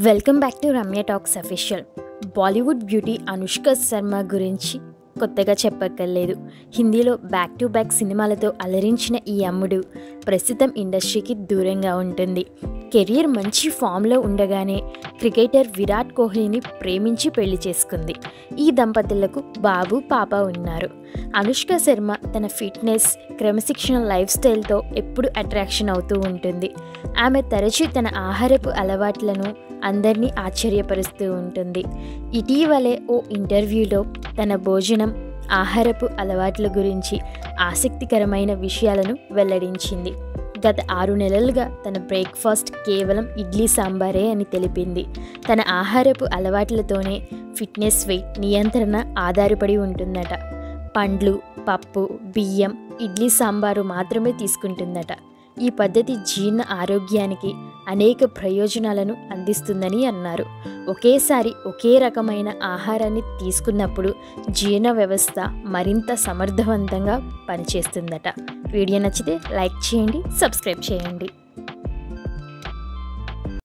Welcome back to Ramya talks official. Bollywood beauty Anushka Sharma గురించి కొత్తగా చెప్పక్కర్లేదు. హిందీలో బ్యాక్ టు బ్యాక్ సినిమాలతో అలరించిన ఈ అమ్ముడు ప్రస్తుతం ఇండస్ట్రీకి దూరంగా ఉంటుంది. కెరియర్ మంచి ఫామ్లో ఉండగానే క్రికెటర్ విరాట్ కోహ్లీని ప్రేమించి పెళ్లి చేసుకుంది. ఈ దంపతులకు బాబు పాప ఉన్నారు. అనుష్క శర్మ తన ఫిట్నెస్, క్రమశిక్షణ లైఫ్ స్టైల్తో ఎప్పుడు అట్రాక్షన్ అవుతూ ఉంటుంది. ఆమె తరచూ తన ఆహారపు అలవాట్లను అందరినీ ఆశ్చర్యపరుస్తూ ఉంటుంది. ఇటీవలే ఓ ఇంటర్వ్యూలో తన భోజనం, ఆహారపు అలవాట్ల గురించి ఆసక్తికరమైన విషయాలను వెల్లడించింది. గత 6 నెలలుగా తన బ్రేక్ఫాస్ట్ కేవలం ఇడ్లీ సాంబారే అని తెలిపింది. తన ఆహారపు అలవాట్లతోనే ఫిట్నెస్, వెయిట్ నియంత్రణ ఆధారపడి ఉంటుందట. పండ్లు, పప్పు, బియ్యం, ఇడ్లీ సాంబారు మాత్రమే తీసుకుంటుందట. ఈ పద్ధతి జీర్ణ ఆరోగ్యానికి అనేక ప్రయోజనాలను అందిస్తుందని అన్నారు. ఒకేసారి ఒకే రకమైన ఆహారాన్ని తీసుకున్నప్పుడు జీర్ణ వ్యవస్థ మరింత సమర్థవంతంగా పనిచేస్తుందట. వీడియో నచ్చితే లైక్ చేయండి, సబ్స్క్రైబ్ చేయండి.